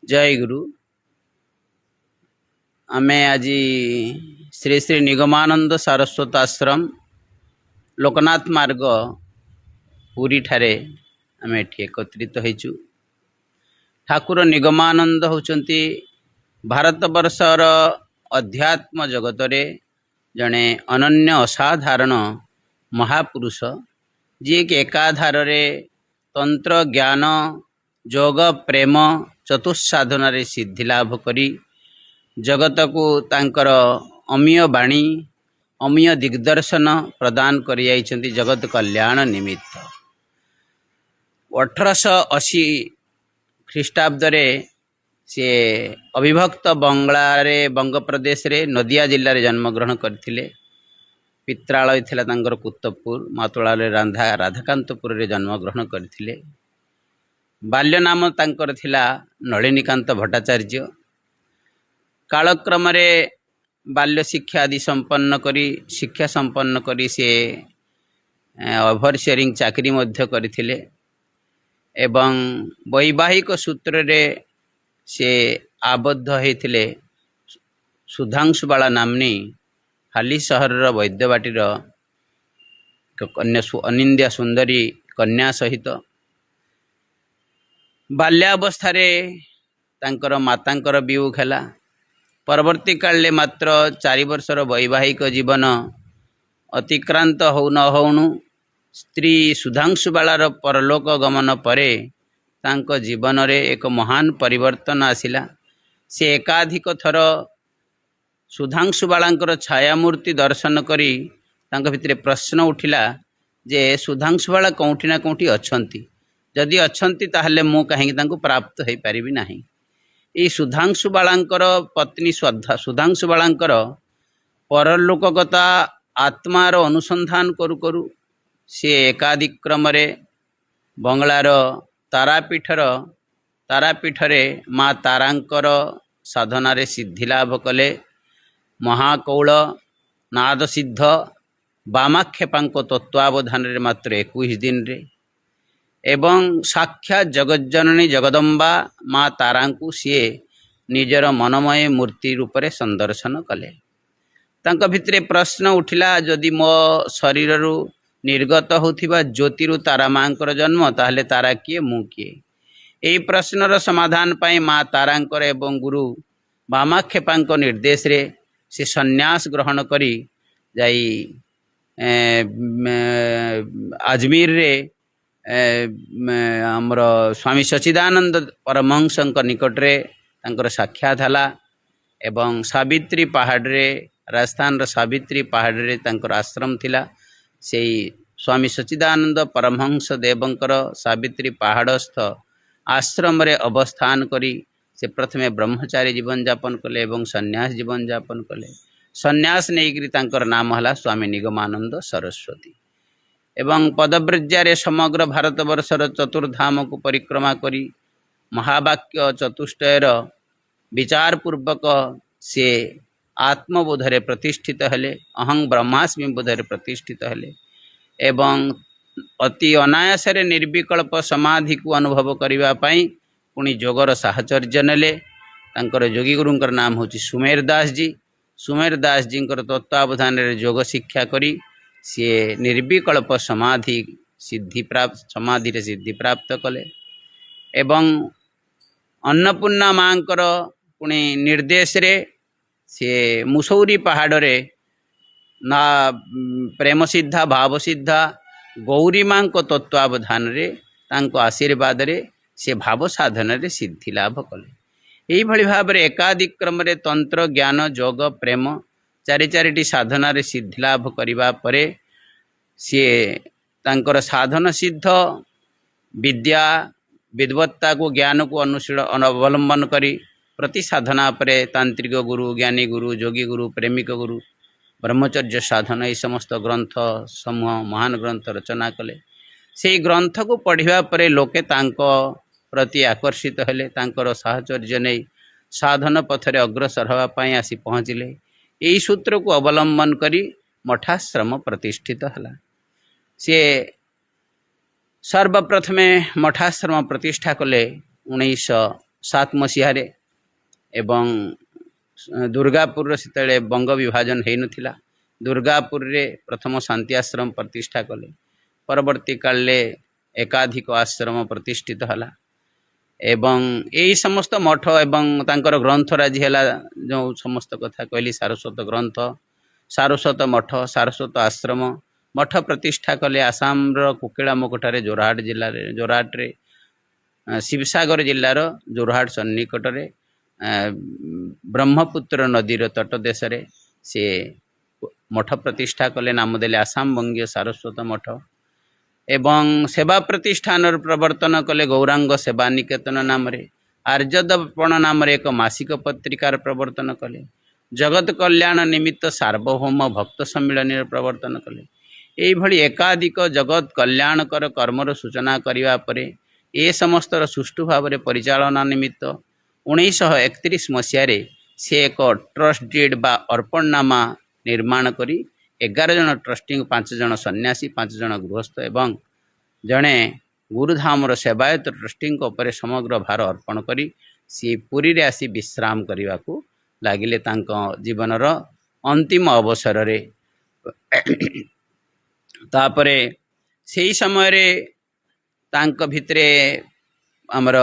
जय गुरु। आमे आज श्री श्री निगमानंद सारस्वत आश्रम लोकनाथ मार्ग पुरी ठारे आमे एकत्रित होइछु। ठाकुर निगमानंद होचंती भारत वर्षर अध्यात्म जगत रे जड़े अनन्य असाधारण महापुरुष जी के एकाधार रे तंत्र ज्ञान जोग प्रेम चतुस्साधन रे सिद्धि लाभ करी जगत को तांकर अमीय बाणी अमीय दिग्दर्शन प्रदान कर जगत कल्याण निमित्त 1880 ख्रीष्टाब्द रे से अविभक्त बंगलारे बंग प्रदेश रे नदिया जिल्ला रे जन्म ग्रहण करथिले। पित्रालय थिला तांकर कुत्तपुर मातुळा रे राधाकांतपुर रे जन्म ग्रहण करथिले। बाल्य नाम तांकर थिला नलिनीकांत भट्टाचार्य। कालक्रम रे बाल्य शिक्षा आदि संपन्न करी शिक्षा संपन्न करी से ओभरसियरिंग चाकरी मध्य करथिले एवं वैवाहिक सूत्र रे से आबद्ध होइथिले सुधांशुबाला नामनी हाली सहर वैद्यवाटीर कन्या अनिंद्या सुंदरी कन्या सहित बाल्यावस्था रे तांकर मातांकर वियोग हैला। परवर्ती काल मात्र 4 वर्षर वैवाहिक जीवन अतिक्रांत हो न होणु स्त्री सुधांशुबालार परलोक गमन परे तांक जीवन रे एक महान परिवर्तन आसिला। से एकाधिक थर सुधांशुबालांकर छायामूर्ति दर्शन करी तांक भितरे प्रश्न उठिला जे सुधांशुबाला कोउठी ना कोउठी अछंती, जदि अछंती ताहले मु काहे तांको प्राप्त होई परिबि नाही। ये सुधांशुबालांकर पत्नी श्रद्धा सुधांशुबालांकर परलोकगता आत्मार अनुसंधान करू करू से एकाधिक क्रम रे बंगलार तारापीठरे माँ तारांकर साधना रे सिद्धि लाभ कले। महाकौल नाद सिद्ध बामाक्षेपांक तत्वावधान रे मात्र 21 दिन रे एवं साक्षात जगज्जननी जगदम्बा माँ तारांकु सीए निजर मनमय मूर्ति रूप रे संदर्शन कले। तांक भितरे प्रश्न उठिला जदि मो शरीर रु निर्गत होथिबा ज्योतिरु तारा मांकर जन्म ताहले तारा किए मु किए। एई प्रश्नर समाधान पाई माँ तारांकर एवं गुरु बामाक्षेपांक निर्देश रे से सन्यास ग्रहण करी जाई अजमेर रे आमर स्वामी सच्चिदानंद परमहंस निकट रे तांकर साक्षात हला एवं सावित्री पहाड़ रे राजस्थान सावित्री पहाड़ रे तांकर आश्रम थिला। से स्वामी सच्चिदानंद परमहंस देवंकर सावित्री पहाड़स्थ आश्रम रे अवस्थान करी से प्रथमे ब्रह्मचारी जीवन यापन कले एवं सन्यास जीवन यापन कले। सन्यास नेइकरी तांकर नाम हला स्वामी निगमानंद सरस्वती एवं पदव्रज्या समग्र भारत वर्षर चतुर्धाम को परिक्रमा करी महावाक्य चतुष्टयर विचार पूर्वक से आत्मबोधरे प्रतिष्ठित हेले। अहं ब्रह्मास्मि बोधरे प्रतिष्ठित हेले एवं अति अनायास निर्विकल्प समाधि को अनुभव करने पुणी जोगर साहचर्य नेले। तांकर योगी गुरुंकर नाम होची सुमेर दास जी। सुमेर दास जी तत्वावधान रे योग शिक्षा करी सी निर्विकल्प समाधि रे सिद्धि प्राप्त कले एवं अन्नपूर्णा मांकर पुणी निर्देश रे से मुसौरी पहाड़ रे ना प्रेम सिद्धा भाव सिद्धा गौरी मां को तत्वावधान रे तांको आशीर्वाद रे से भाव साधन रे सिद्धि लाभ कले। यही भली भाव रे एकाधिक क्रम रे तंत्र ज्ञान जोग प्रेम चारिटी साधना रे सिद्धि लाभ करिबा परे सी तांकर साधन सिद्ध विद्या विद्वत्ता को ज्ञान को अनुशीलन अवलंबन करी प्रति साधना परे तांत्रिक गुरु ज्ञानी गुरु योगी गुरु प्रेमिक गुरु ब्रह्मचर्य साधन ये समस्त ग्रंथ समूह महान ग्रंथ रचना कले। से ग्रंथ को पढ़िबा परे लोके तांको प्रति आकर्षित हेले। तांकर साहचर्य नहीं साधन पथरे अग्रसर हवा पाई आसी पहुँचले। यही सूत्र को अवलंबन करी मठाश्रम प्रतिष्ठित हला। से सर्वप्रथमे मठाश्रम प्रतिष्ठा कले 19 सात मसीह एवं दुर्गापुर से बंग विभाजन हो नथिला दुर्गापुर रे प्रथम शांति आश्रम प्रतिष्ठा कले परवर्ती काल एकाधिक आश्रम प्रतिष्ठित हला एवं यही समस्त मठ एवं तांकर ग्रंथराजी है जो समस्त कथा कहली सारस्वत ग्रंथ सारस्वत मठ सारस्वत आश्रम मठ प्रतिष्ठा कले आसाम कुकिलामुखठारे जोरहाट जिले में जोरहाट रे शिवसागर जिलार जोरहाट सन्निकट रे ब्रह्मपुत्र नदीर तटदेश से मठ प्रतिष्ठा कले नाम देले आसाम बंगीय सारस्वत मठ एवं सेवा प्रतिष्ठान प्रवर्तन कले गौरांग सेवा निकेतन नाम आर्यदर्पण नाम एक मासिक पत्रिकार प्रवर्तन कले जगत कल्याण निमित्त सार्वभौम भक्त सम्मिलन प्रवर्तन कले यही एकाधिक जगत कल्याणकर कर्मर सूचना करने पर ए समस्तर सुष्ठु भाव परिचालना निमित्त 1931 मसीह से एक ट्रस्ट डीड बा अर्पणनामा निर्माण करी 11 जन ट्रस्टी 5 जन सन्यासी 5 जन गृहस्थ एवं जड़े गुरुधामर सेवायत ट्रस्टी समग्र भार अर्पण करी सी पुरी रे आसी विश्राम करने को लगिले जीवनर अंतिम अवसर रे तापरे सेही समय रे तांक भितरे आमर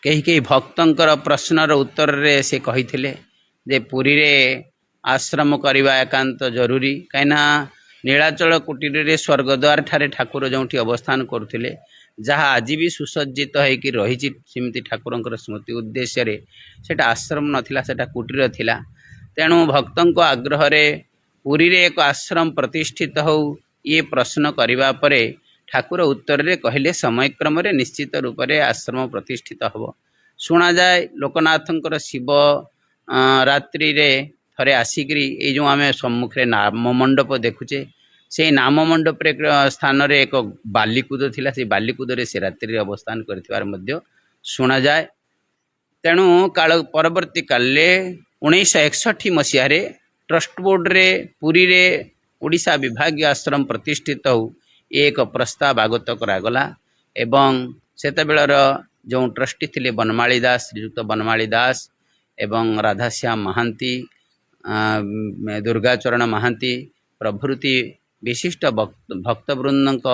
कई भक्तंकर प्रश्नर उत्तर रे से कही थिले जे पुरी रे आश्रम करवा एकांत जरूरी कहीं नीलाचल कुटीर रे स्वर्गद्वार ठारे ठाकुर जो अवस्थान करुले जहाँ आज भी सुसज्जित होकर रही सेमती ठाकुर स्मृति उद्देश्य रे सेटा आश्रम नथिला सेटा कुटीर थिला तेणु भक्तों आग्रह रे पुरी रे एक आश्रम प्रतिष्ठित हो ये प्रश्न करने पर ठाकुर उत्तर रे कहले समयक्रम रे निश्चित रूप से आश्रम प्रतिष्ठित हम शुणा जाए लोकनाथंकर शिव रात्रि रे थरे आसिकी ये जो आम सम्मुखें नाम मंडप देखुचे से नाम मंडप स्थान रे एक बालीकूद थिला से बालीकूद रे से रात्रि अवस्थान कर शुणा जाए तेणु काल परवर्ती काले 1961 मसीह ट्रस्ट बोर्ड रे पुरी रे ओडिशा विभागीय आश्रम प्रतिष्ठित हो एक प्रस्ताव आगत करागला एवं सेतबेलर जो ट्रस्टी थिले बनमाली दास श्रीयुक्त बनमाली दास एवं राधाश्याम महांती दुर्गाचरण महांती प्रभृति विशिष्ट भक्तवृंद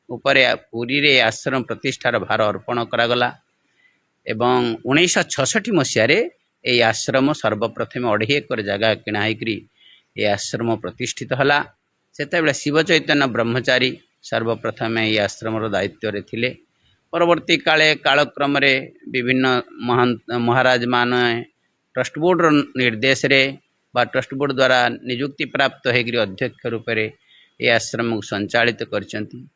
उपरे पुरी रे आश्रम प्रतिष्ठार भार अर्पण करागला एवं 1966 मसीह ये आश्रम सर्वप्रथम 2.5 एकर जगह किणाई ये आश्रम प्रतिष्ठित हला सेतबेले शिव चैतन्य ब्रह्मचारी सर्वप्रथम ये आश्रम दायित्व रे थिले परवर्ती काले कालक्रम रे विभिन्न महाराज मान ट्रस्ट बोर्ड निर्देश रे बा ट्रस्ट बोर्ड द्वारा नियुक्ति प्राप्त होकर अध्यक्ष रूप से ये आश्रम को संचालित करछंती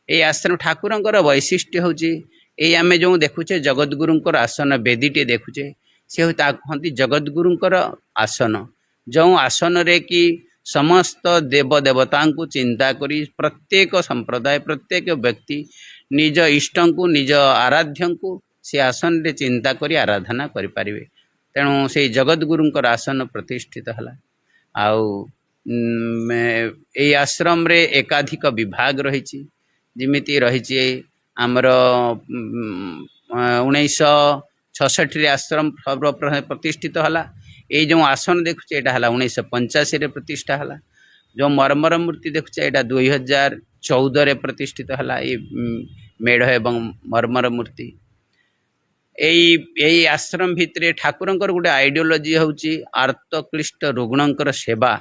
ये आश्रम ठाकुरंकर वैशिष्ट्य होची ये आमे जो देखुचे जगतगुरुंकर आसन बेदीटे देखुचे से कहती जगतगुरुंकर आसन जो आसन रे कि समस्त देव देवता को चिंता करी प्रत्येक संप्रदाय प्रत्येक व्यक्ति निज इष्ट को निज आराध्य को से आसन रे चिंता करी आराधना करि परिबे तेणु से जगतगुरुंकर आसन प्रतिष्ठित हला आउ ए आश्रम रे एकाधिक विभाग रही जिमिति रही आमर 1966 आश्रम सर्वप्रथम प्रतिष्ठित हला ये जो आसन देखुचे यहाँ है 1985 प्रतिष्ठा है जो मरमर मूर्ति देखुचे यहाँ 2014 प्रतिष्ठित है ये मेढ़ एवं मरमर मूर्ति यही आश्रम भितर ठाकुरंकर गोटे आइडियोलोजी होची आर्तक्लिष्ट रुग्णंकर सेवा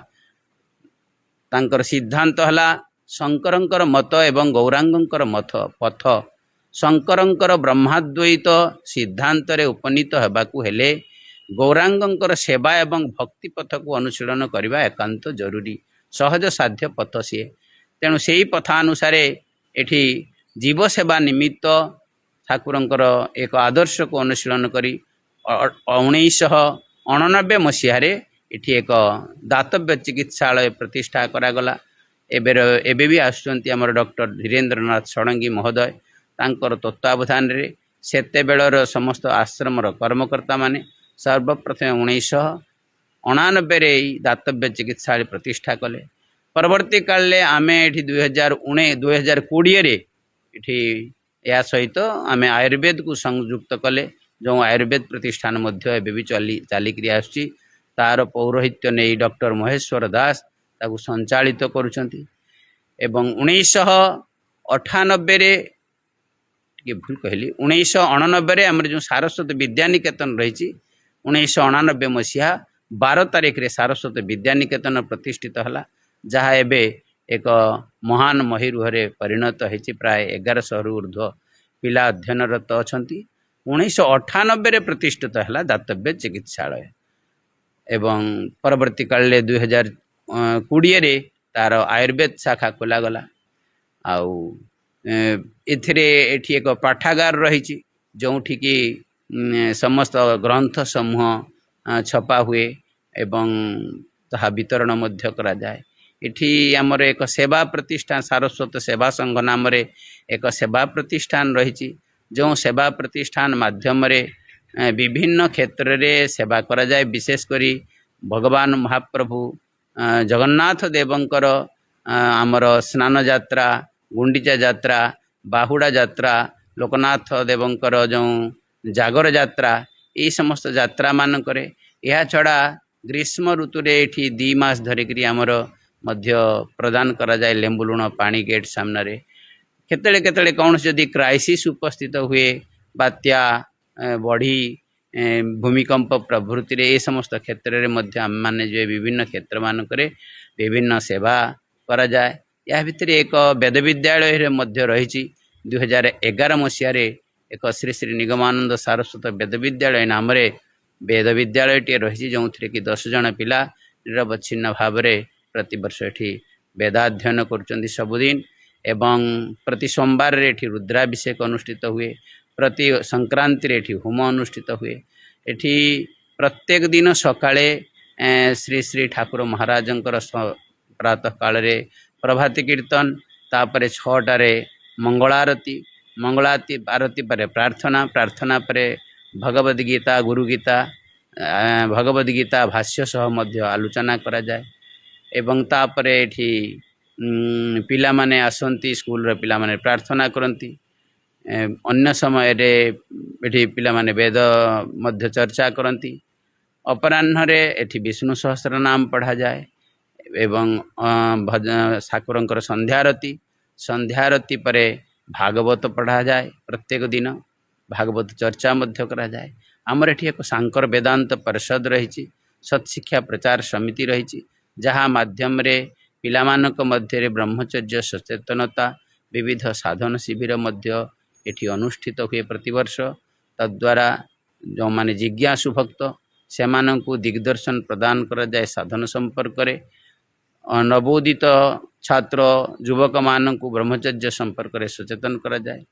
तांकर सिद्धांत हला शंकरंकर मत एवं गौरांगंकर मत पथ शंकरंकर ब्रह्माद्वैत सिद्धांत रे उपनीत हेबाकु हेले गौरांगंकर सेवा एवं भक्ति पथ को अनुशीलन करने एकांत जरूरी सहज साध्य पथ सी तेणु से ही पथानुसार एठी जीव सेवा निमित्त ठाकुरंकर एक आदर्श को अनुशीलन करी 1989 मसीह एठी एक दातव्य चिकित्सालय प्रतिष्ठा करागला एबे भी आसुचंती हमर डॉक्टर धीरेन्द्रनाथ षडंगी महोदय तांकर तत्वावधान रे सेते बेलर समस्त आश्रमर कर्मकर्ता माने सर्वप्रथम 1989 दातव्य चिकित्सालय प्रतिष्ठा कले परवर्ती काल आम ये 2020 या सहित आम आयुर्वेद को संयुक्त कले जो आयुर्वेद प्रतिष्ठान मध्य एबे भी चलिक आसुची तार पौरोहित्य नहीं डॉक्टर महेश्वर दास ताकू संचालित करुछंती एवं 1998 टे भूल कहली 1989 आम जो सारस्वत विद्यानिकेतन रही 1989 मसीहा 12 तारीख रे सारस्वत विद्यानिकेतन प्रतिष्ठित हला जहाँ एबे एक महान महिरुहरे परिणत होती प्राय 1100 ऊर्ध्व पिला अध्ययनरत अच्छा 1998 प्रतिष्ठित है दातव्य चिकित्सालय एवं परवर्ती काल 2020 तार आयुर्वेद शाखा खोलागला आउ एथिरे एठी एक पाठागार रही जो कि समस्त ग्रंथ समूह छपा हुए एवं ताहा वितरण मध्य करा जाए। इठी आमर एक सेवा प्रतिष्ठान सारस्वत सेवा संघ नाम रे एक सेवा प्रतिष्ठान रही जो सेवा प्रतिष्ठान माध्यम रे विभिन्न क्षेत्र रे सेवा करा जाए विशेष करी भगवान महाप्रभु जगन्नाथ देवंकर आमर स्नान यात्रा गुंडीचा यात्रा बाहुड़ा यात्रा लोकनाथ देवंकर जो जागर यात्रा ये समस्त यात्रा मानक यह छड़ा ग्रीष्म ऋतु रे एठी 2 मास धरिकी आमर मध्य प्रदान करा जाए लेंबु लुण पानी गेट सामने केतले केतले कौन जदि क्राइसिस उपस्थित हुए बात्या बढ़ी भूमिकंप प्रभृति रे ये समस्त क्षेत्र में आम मैंने जो विभिन्न क्षेत्र मानक विभिन्न सेवा करा जाए। या भितर एक वेद विद्यालय मध्य रही 2011 मसीह एक श्री श्री निगमानंद सारस्वत वेद विद्यालय नाम वेद विद्यालय टी रही जो कि 10 जन पिला निरवच्छिन्न भाव प्रति वर्ष एठी वेदाध्ययन कर सबुदिन एवं प्रति सोमवार एठी रुद्राभिषेक अनुष्ठित हुए प्रति संक्रांति एठी होम अनुष्ठित हुए एठी प्रत्येक दिन सकाळे श्री श्री ठाकुर महाराजंकर प्रातः काल रे प्रभाती कीर्तन तापर 6टारे मंगलारती आरती पर प्रार्थना प्रार्थना पर भगवद गीता गुरु गीता भगवद गीता भाष्य सह मध्य आलोचना करा जाए एवं तापर एठी पिला माने आसंती स्कूल रे पिला माने प्रार्थना करंती अन्य समय रे एठी पिला माने वेद मध्य चर्चा करंती अपराह्न रे एठी विष्णु सहस्त्र नाम पढ़ा जाए एवं ठाकुरंकर संध्यारती पर भागवत पढ़ा जाए प्रत्येक दिन भागवत चर्चा मध्य करा जाए। आमर एठी एक सांकर वेदांत परिषद रही सत्शिक्षा प्रचार समिति रही जहाँ माध्यम रे पिलामानक मध्य रे ब्रह्मचर्य सचेतनता विविध साधन शिविर मध्य एठी अनुष्ठित हुए प्रतिवर्ष तद्वारा जो माने जिज्ञासु भक्त से दिग्दर्शन प्रदान करा जाए साधन संपर्क रे नवोदित छात्र युवक मान ब्रह्मचर्य संपर्क रे सचेतन करा जाए।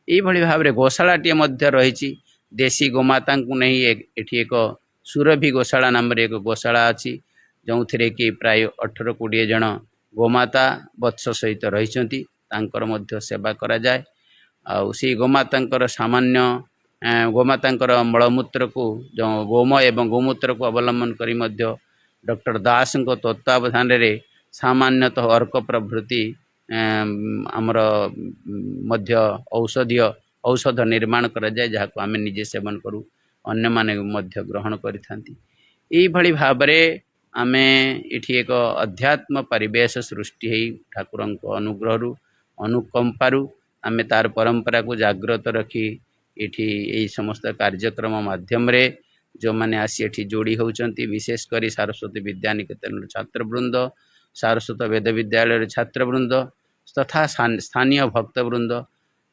यही भाव में गोशालाटी मध्य रही देशी गोमाता नहीं एठी एक सुरभि गोशाला नाम एक गोशाला अच्छी जो थे कि प्राय 18-20 जन गोमाता वत्स सहित रही मध्य सेवा करा जाए। सी गोमाता सामान्य गोमाता मलमूत्र को जो गोमय एवं गोमूत्र को अवलंबन करी मध्य डॉक्टर दास तत्वावधान रे सामान्यतः अर्क प्रभृति आमर मध्य औषध निर्माण करा जाए जहाँ को आम निजे सेवन करूँ अन्य माने मध्य ग्रहण करी भाई भाव में आम ये एक अध्यात्म परिवेश सृष्टि है ठाकुर अनुग्रह अनुकंपारू आम तार परंपरा को जागृत रखी ये समस्त कार्यक्रम माध्यम रे जो मैंने आसी एठी जोड़ी होचंती विशेष करी सारस्वती विद्यानिकेतन छात्रवृंद सारस्वत वेद विद्यालय छात्रवृंद तथा स्थानीय भक्तवृंद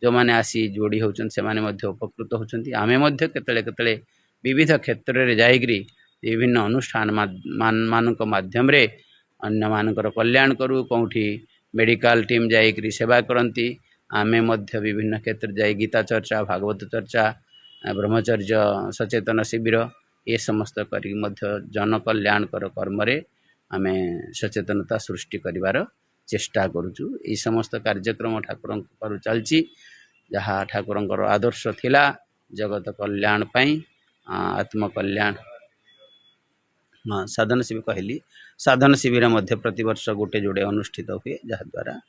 जो मैंने आसी जोड़ी होचंती से माने मध्य उपकृत होचंती। आमे मध्य केतले केतले विविध क्षेत्र रे जाइग्री विभिन्न अनुष्ठान मानक माध्यम रे अन्य मानकर कल्याण करू कौठी मेडिकल टीम जाइग्री सेवा करंती आमे मध्य विभिन्न क्षेत्र जाई गीता चर्चा भागवत चर्चा ब्रह्मचर्य सचेतन शिविर ये समस्त करी मध्य जन कल्याण कर कर्म रे आमे सचेतनता सृष्टि करिवार चेष्टा करूचु। ये समस्त कार्यक्रम ठाकुर पर चलची जहाँ ठाकुर आदर्श थिला जगत कल्याण पाई आत्म कल्याण साधन शिविर कहली साधन शिविर मध्य प्रतिवर्ष गोटे जोड़े अनुष्ठित हुए जहाँ द्वारा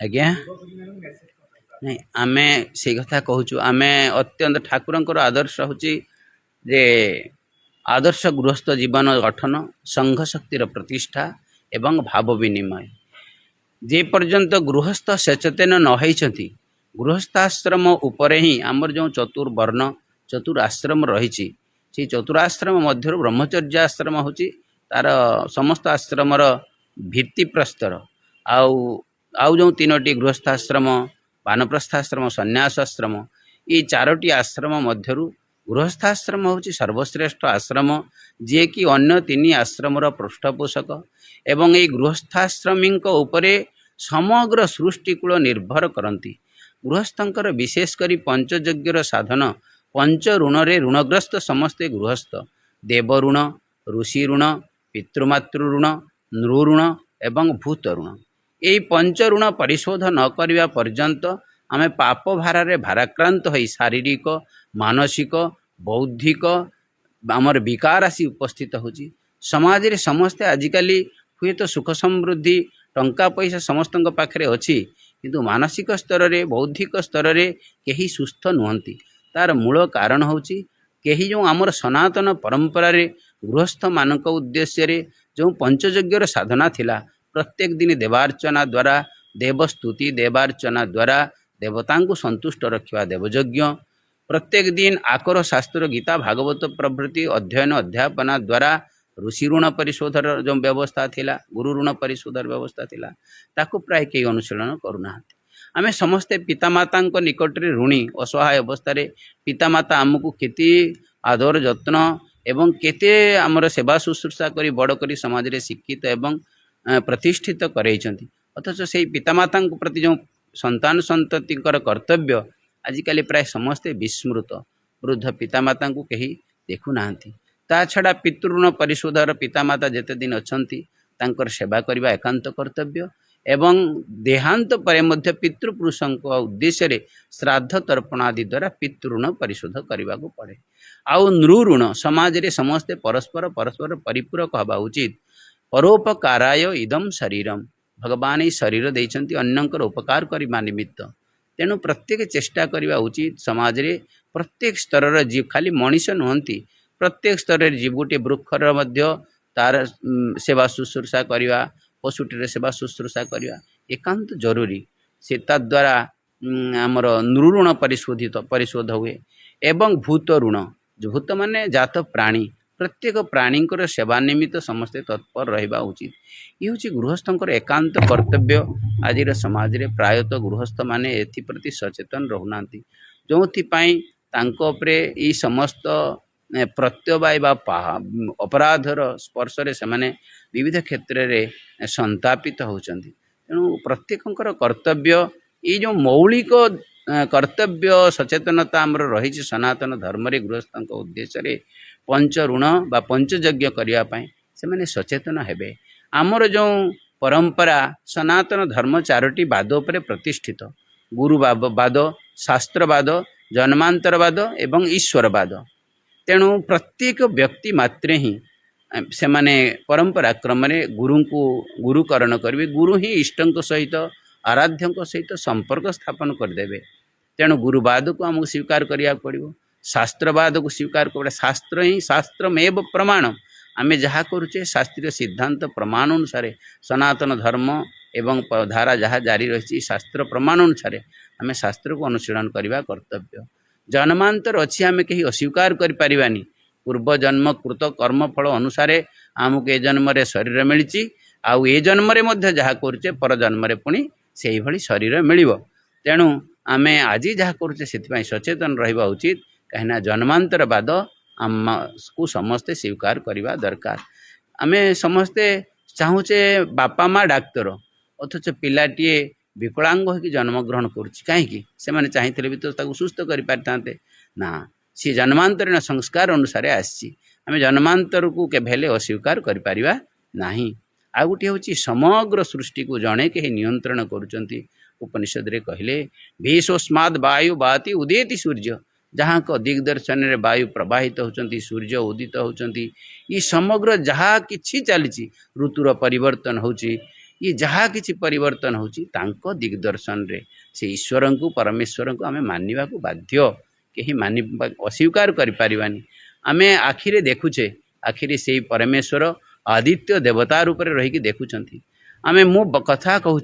आज्ञा नहीं आमे से कथा कहूँ आमे अत्यंत ठाकुरंकर आदर्श होची जे आदर्श गृहस्थ जीवन गठन संघ शक्तिर प्रतिष्ठा एवं भाव विनिमय जे पर्यंत गृहस्थ सचेतन न होइछंती गृहस्थाश्रम उपरे ही आमर जो चतुर्वर्ण चतुराश्रम रही से चतुराश्रम मध्य ब्रह्मचर्य आश्रम होची तार समस्त आश्रमर भित्ति प्रस्तर आउ जो तीनोटी गृहस्थाश्रम वानप्रस्थाश्रम सन्यासाश्रम ये चारोटी आश्रम मध्यरु गृहस्थाश्रम होची सर्वश्रेष्ठ आश्रम जे कि अन्य तीन आश्रमर पृष्ठपोषक एवं ये गृहस्थाश्रमी उपरे समग्र सृष्टिकूल निर्भर करती गृहस्थंकर विशेषकर पंचयज्ञर साधन पंच ऋण रे ऋणग्रस्त समस्ते गृहस्थ देव ऋण ऋषि ऋण पितृमातृ ऋण नृऋण एवं भूत ऋण यही पंच ऋण परिशोध न करने पर्यंत आमे पाप भारे भाराक्रांत हो शारीरिक मानसिक बौद्धिक आमर विकार आसी उपस्थित होची समाज रे समस्ते आजिकाली हुए तो सुख समृद्धि टंका पैसा समस्त पाखे अच्छी किंतु मानसिक स्तर रे बौद्धिक स्तर रे केही सुस्थ नुहंती तार मूल कारण होची केही जो आमर सनातन परंपरा रे गृहस्थ मानक उद्देश्य रे जो पंचयज्ञर साधना थिला प्रत्येक दिन देवार्चना द्वारा देवस्तुति देवार्चना द्वारा देवता को संतुष्ट रखा देवयज्ञ प्रत्येक दिन आकर शास्त्र गीता भागवत प्रभृति अध्ययन अध्यापना द्वारा ऋषि ऋण परिशोधर जो व्यवस्था थिला गुरु ऋण परिशोधर व्यवस्था थिला ताकू प्राय कई अनुशीलन करूना आमे समस्ते पितामाता निकट रे ऋणी असहाय अवस्था पितामाता आमको केते आदर जत्न एवं केते आमर सेवा शुश्रूषा करी बड़ करी समाज रे शिक्षित एवं प्रतिष्ठित करैछंती अथच से पितामाता प्रति जो संतान संतति कर्तव्य आजिकाली प्राय समस्ते विस्मृत वृद्ध पितामाता को कहीं देखु नाहंती ता छड़ा पितृऋण परिशोधर पितामाता जेते दिन अछंती तांकर सेवा करबा एकांत कर्तव्य एवं देहांत परे मध्य पितृपुरुषों उद्देश्य रे श्राद्ध तर्पण आदि द्वारा पितृऋण परिशोध करने को पड़े आउ नृऋण समाज रे समस्ते परस्पर परस्पर परिपूरक हवा उचित परोपकाराय इदम शरीरम भगवान ही शरीर देइछंती अन्यंकर उपकार करबा निमित्त तेणु प्रत्येक चेष्टा करबा उचित समाज रे प्रत्येक स्तर जीव खाली मनीष नुहंती प्रत्येक स्तर जीव गोटे वृक्षर मध्य तार सेवा शुश्रूषा करवा पशुटी सेवा शुश्रूषा करवा एकांत जरूरी से द्वारा आमर नृऋण परिशोध हुए एवं भूत ऋण भूत माने जात प्राणी प्रत्येक प्राणींकर सेवा निमित्त समस्ते तत्पर रहिबा उचित ये हूँ गृहस्थंकर एकांत कर्तव्य आज समाज रे प्रायतः गृहस्थ माने एथि प्रति सचेतन रहुनांती जोथिपाई तांको उपरे ई समस्त प्रत्यवाय बा अपराधर स्पर्श रे से विविध क्षेत्र रे संतापित होचंती तेणु प्रत्येकंकर कर्तव्य ये जो मौलिक कर्तव्य सचेतनता आमर रही सनातन धर्म रे गृहस्थंक उद्देश्य रे पंच ऋण बा पंचयज्ञ करने से सचेतन हेबे आमर जो परंपरा सनातन धर्म चारोटी बाद उपरे प्रतिष्ठित गुरुवाद शास्त्रवाद जन्मांतरवाद एवं ईश्वरवाद तेणु प्रत्येक व्यक्ति मात्रे ही से माने परंपरा क्रम गुरु को गुरुकरण करेंगे गुरु ही इष्टों सहित आराध्यों सहित संपर्क स्थापन करदे तेणु गुरुवाद को आमको स्वीकार करिया पड़ो शास्त्रवाद को स्वीकार कर शास्त्र ही शास्त्रमेव प्रमाण आमे जहाँ करुचे शास्त्रीय सिद्धांत प्रमाण अनुसार सनातन धर्म एवं धारा जहाँ जारी रही शास्त्र प्रमाण अनुसार आमे शास्त्र को अनुशीलन करने कर्तव्य जन्मांतर अच्छी आमे कहीं अस्वीकार करें पूर्व जन्म कृत कर्मफल अनुसार आमको ए जन्म शरीर मिली आउ ए जन्म जहाँ करुचे पर जन्म पुणी से भली शरीर मिल तेणु आमे आज जहाँ करुचे से सचेतन रहिबा उचित कहीं जन्मांतरवाद आमको समस्ते स्वीकार करवा दरकार आमे समस्ते चाहूचे बापा माँ डाक्तर अथच पिलाटीए विकलांग हो जन्मग्रहण करें चाहिए भी तो सुस्थ कर ना सी जन्मांतरीण संस्कार अनुसार आम जन्मांतर को केभेले अस्वीकार करिपारिबा नाही आ गोटे हूँ समग्र सृष्टि को जड़े कहीं नियंत्रण करुँच उपनिषद रे कहले भीषोस्माद वायु बाति उदेति सूर्य जहाँ को दिग्दर्शन रे वायु प्रवाहित होचंती सूर्य उदित होचंती ये समग्र जहाँ किछि चली ऋतुर परिवर्तन होची ये जहाँ किसी परिवर्तन होची तांको दिग्दर्शन रे से ईश्वर को परमेश्वर को आम मानवा को बाध्य कहीं मान अस्वीकार करें आम आखिरे देखुचे आखिरी से परमेश्वर आदित्य देवता रूप में रहीकि देखुं आम मु कथा कहूँ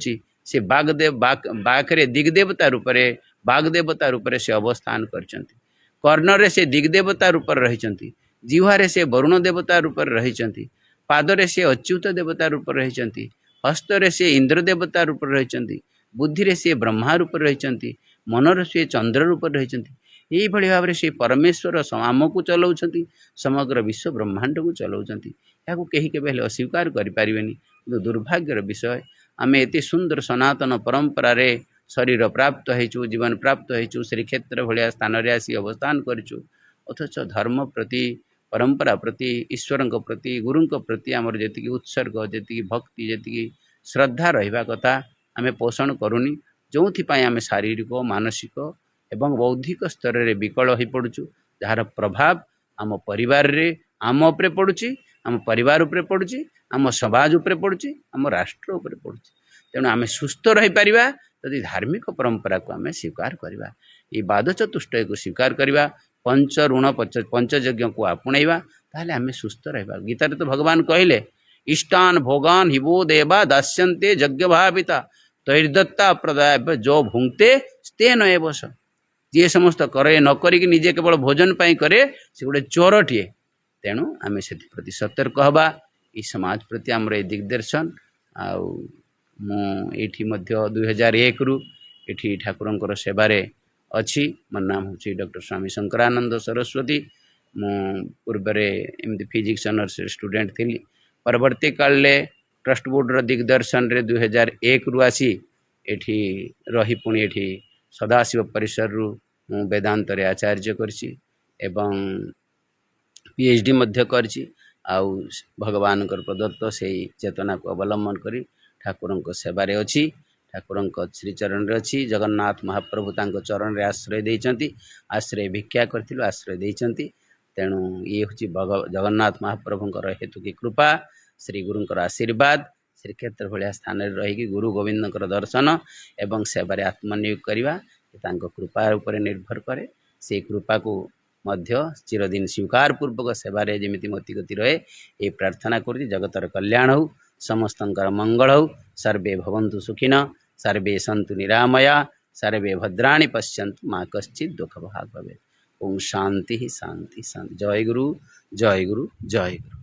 से बागदेव बाघरे दिग्देवता रूप में बागदेवता रूप में से अवस्थान करचंती कर्णरे से दिग्देवता रूप में रही जिह्वारे से वरुण देवता रूप में रही पादरे से अच्युत देवता रूप में रही हस्तरे से इंद्र देवता रूप में रही बुद्धि से ब्रह्मा रूप में रही मनर से चंद्र रूप में रही यही भाव में से परमेश्वर आम को चलाऊँ समग्र विश्व ब्रह्मांड को चलाऊँ या कहीं के अस्वीकार करें दुर्भाग्यर विषय आम एत सुंदर सनातन परंपरा रे शरीर प्राप्त हो जीवन प्राप्त हो श्रीक्षेत्र भाया स्थान आसी अवस्थान करूँ अथच धर्म प्रति परंपरा प्रति ईश्वर प्रति गुरु प्रति आमर जी उत्सर्ग जी भक्ति जी श्रद्धा रहा कथा आम पोषण करूनी जो आम शारीरिक मानसिक एवं बौद्धिक स्तर में विकल हो पड़ुचु जार प्रभाव आम परिवार रे आम उपरे पड़ुची आम परिवार उपरे पड़ुची आम समाज उपरे पड़ुची आम राष्ट्र उपरे पड़ुची तेणु आम सुस्थ रही पारिबा यदि धार्मिक परंपरा को आम स्वीकार करवा ये बाद चतुष्टय को स्वीकार करवा पंच ऋण पंचयज्ञ को आपणेवा ताहले आम सुस्थ रहा गीतार तो भगवान कहले इष्टान भोगान हिवो देवा दास्यन्ते यज्ञ भाविता तैर्दत्ता प्रदाय जो भुंगते स्तेन एवश जी समस्त करे न करी निजे केवल भोजन पाई करे से गोटे चोरटीए तेणु आम से प्रति सतर्क हवा ये समाज प्रति आमर ये दिग्दर्शन आठी 2001 रु ये ठाकुर सेवारे अच्छी मोर नाम हूँ डॉक्टर स्वामी शंकरानंद सरस्वती मु पूर्व एमती फिजिक्स ऑनर्स स्टूडेंट थी परवर्ती काल ट्रस्ट बोर्ड दिग्दर्शन रे 2001 रु आसी एठी रही पुणी एठी सदाशिव परिसर रु वेदांत रे आचार्य करछि एवं पीएचडी मध्य करछि आउ भगवान प्रदत्त से चेतना को अवलंबन करी ठाकुर सेवारे अच्छी ठाकुर श्रीचरण रे अच्छी जगन्नाथ महाप्रभु तांको चरण रे आश्रय देइचंती आश्रय भिक्षा करथिलु आश्रय देइचंती तेणु ये हूँ जगन्नाथ महाप्रभुंकर हेतु की कृपा श्री गुरुंकर आशीर्वाद श्रीक्षेत्र भाया स्थान रहीकि गुरु गोविंदकर दर्शन एवं सेवारे आत्मनियोग करवा तांको कृपा उपर निर्भर करे से कृपा को मध्य चिरदिन स्वीकार पूर्वक सेवारे जेमिति मति गति रहे ये प्रार्थना करुछि जगतर कल्याण हो समस्तंकर मंगल हो सर्वे भवन्तु सुखिन सर्वे सन्तु निरामया सर्वे भद्राणि पश्यन्तु मा कश्चित् दुःख भाग् भवेत् ओम शांति शांति शांति जय गुरु जय गुरु जय गुरु।